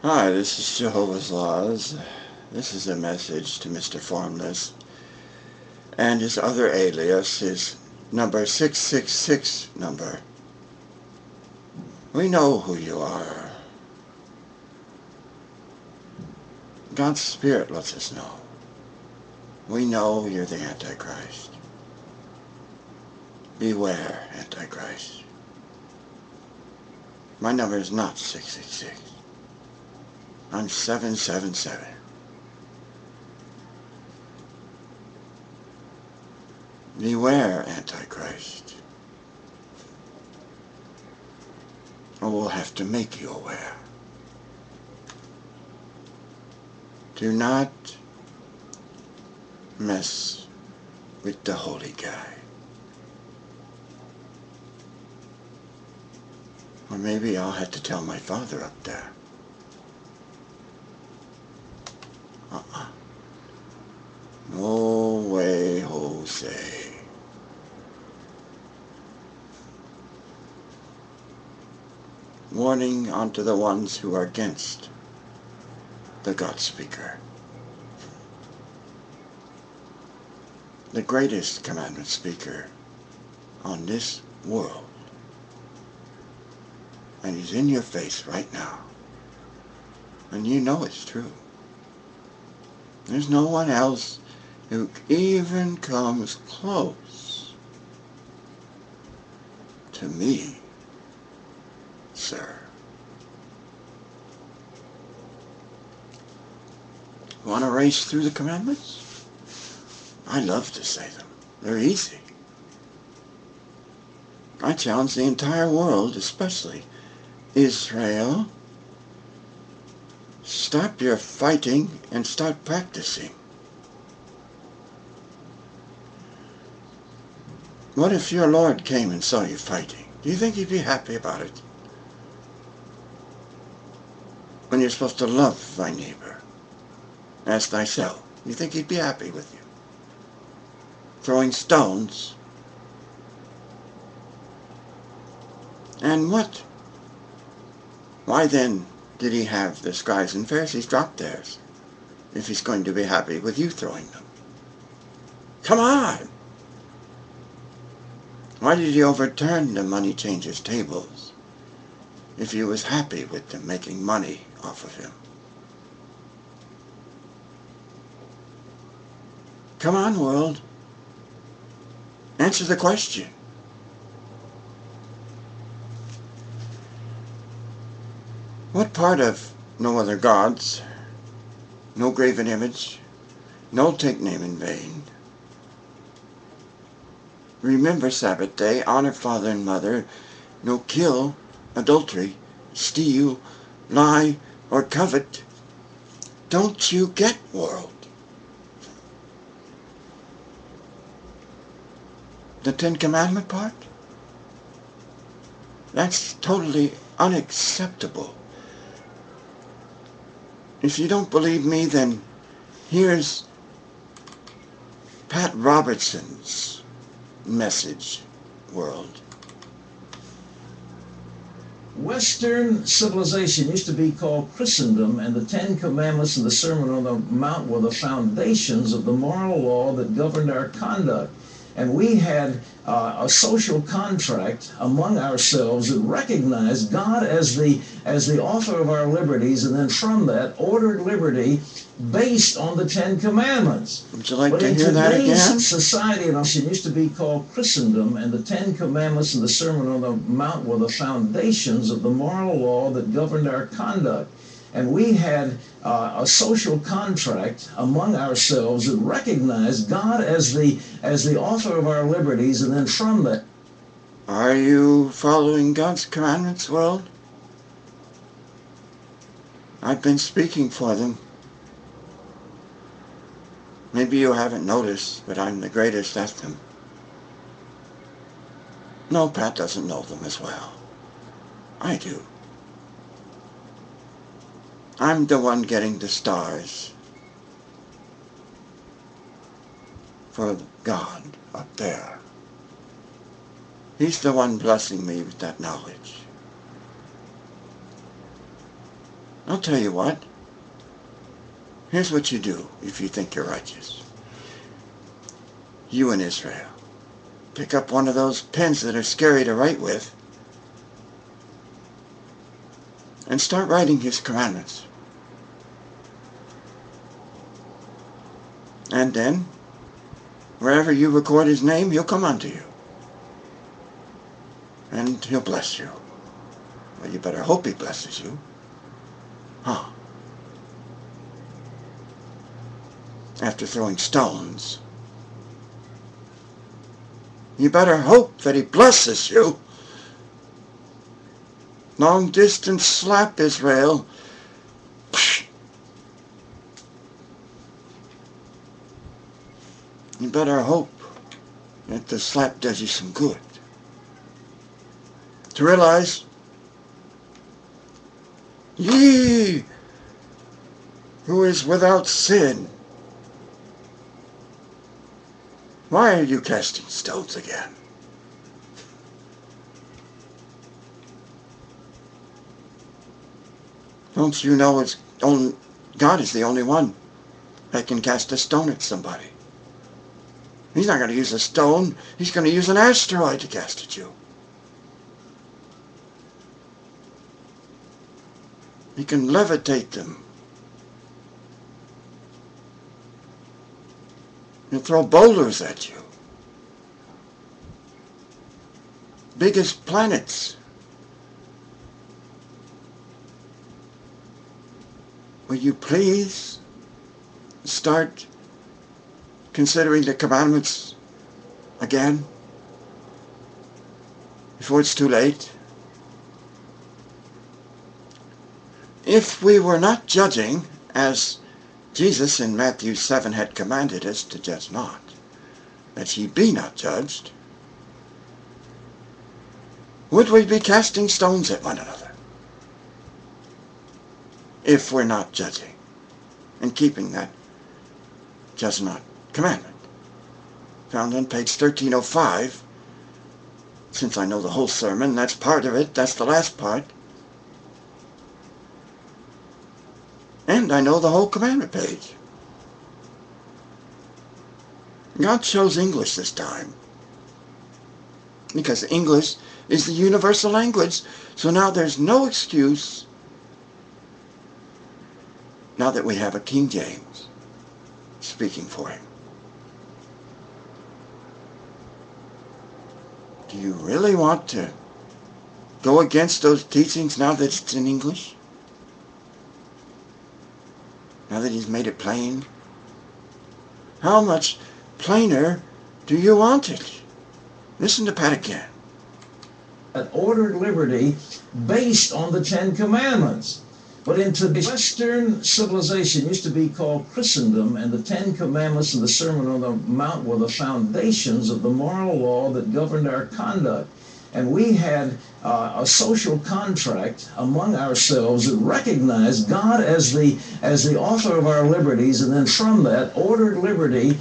Hi, this is Jehovah's Laws. This is a message to Mr. Formless, and his other alias is number 666 number. We know who you are. God's Spirit lets us know. We know you're the Antichrist. Beware, Antichrist. My number is not 666. I'm 777. Beware, Antichrist, or we'll have to make you aware. Do not mess with the holy guy. Or maybe I'll have to tell my father up there. No way, Jose. Warning unto the ones who are against the God Speaker. The greatest commandment speaker on this world. And he's in your face right now. And you know it's true. There's no one else who even comes close to me, sir. Want to race through the commandments? I love to say them. They're easy. I challenge the entire world, especially Israel. Stop your fighting and start practicing. What if your Lord came and saw you fighting? Do you think he'd be happy about it? When you're supposed to love thy neighbor as thyself, you think he'd be happy with you? Throwing stones? And what? Why then did he have the scribes and Pharisees drop theirs if he's going to be happy with you throwing them? Come on! Why did he overturn the money changers' tables if he was happy with them making money off of him? Come on, world. Answer the question. What part of no other gods, no graven image, no take name in vain, remember Sabbath day, honor father and mother, no kill, adultery, steal, lie, or covet, don't you get, world? The Ten Commandment part? That's totally unacceptable. If you don't believe me, then here's Pat Robertson's message, world. Western civilization used to be called Christendom, and the Ten Commandments and the Sermon on the Mount were the foundations of the moral law that governed our conduct. And we had a social contract among ourselves that recognized God as the author of our liberties, and then from that ordered liberty based on the Ten Commandments. Would you like to hear that again? But in today's society, it used to be called Christendom, and the Ten Commandments and the Sermon on the Mount were the foundations of the moral law that governed our conduct. And we had a social contract among ourselves that recognized God as the author of our liberties, and then from that. Are you following God's commandments, world? I've been speaking for them. Maybe you haven't noticed, but I'm the greatest at them. No, Pat doesn't know them as well. I do. I'm the one getting the stars for God up there. He's the one blessing me with that knowledge. I'll tell you what. Here's what you do if you think you're righteous. You in Israel, pick up one of those pens that are scary to write with and start writing His commandments. And then, wherever you record His name, He'll come unto you. And He'll bless you. Well, you better hope He blesses you. Huh. After throwing stones, you better hope that He blesses you. Long distance slap, Israel. You better hope that the slap does you some good. To realize, ye who is without sin, why are you casting stones again? Don't you know God is the only one that can cast a stone at somebody? He's not going to use a stone. He's going to use an asteroid to cast at you. He can levitate them. He'll throw boulders at you. Biggest planets. Will you please start considering the commandments again before it's too late? If we were not judging as Jesus in Matthew 7 had commanded us to judge not, that ye be not judged, would we be casting stones at one another? If we're not judging and keeping that judge not commandment. Found on page 1305. Since I know the whole sermon, that's part of it, that's the last part. And I know the whole commandment page. God chose English this time, because English is the universal language, so now there's no excuse, now that we have a King James speaking for Him. Do you really want to go against those teachings now that it's in English? Now that He's made it plain? How much plainer do you want it? Listen to Pat again. An ordered liberty based on the Ten Commandments. But in today's Western civilization, used to be called Christendom, and the Ten Commandments and the Sermon on the Mount were the foundations of the moral law that governed our conduct. And we had a social contract among ourselves that recognized God as the author of our liberties, and then from that, ordered liberty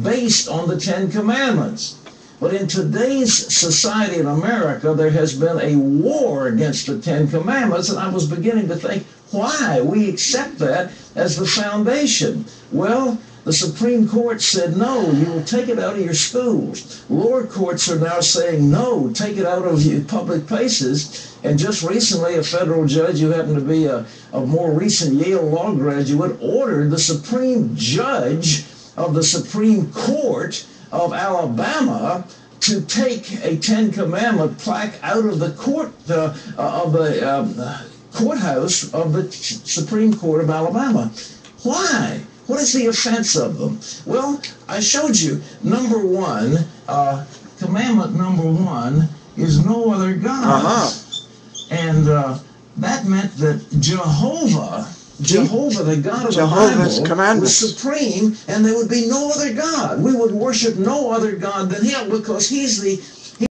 based on the Ten Commandments. But in today's society in America, there has been a war against the Ten Commandments, and I was beginning to think, why we accept that as the foundation? Well, the Supreme Court said, no, you will take it out of your schools. Lower courts are now saying, no, take it out of your public places. And just recently, a federal judge who happened to be a more recent Yale law graduate ordered the Supreme Judge of the Supreme Court of Alabama to take a Ten Commandment plaque out of the courthouse of the Supreme Court of Alabama. Why? What is the offense of them? Well, I showed you. Number one, commandment number one is no other God. And that meant that Jehovah, the God of the Bible, was supreme, and there would be no other God. We would worship no other God than Him, because He's the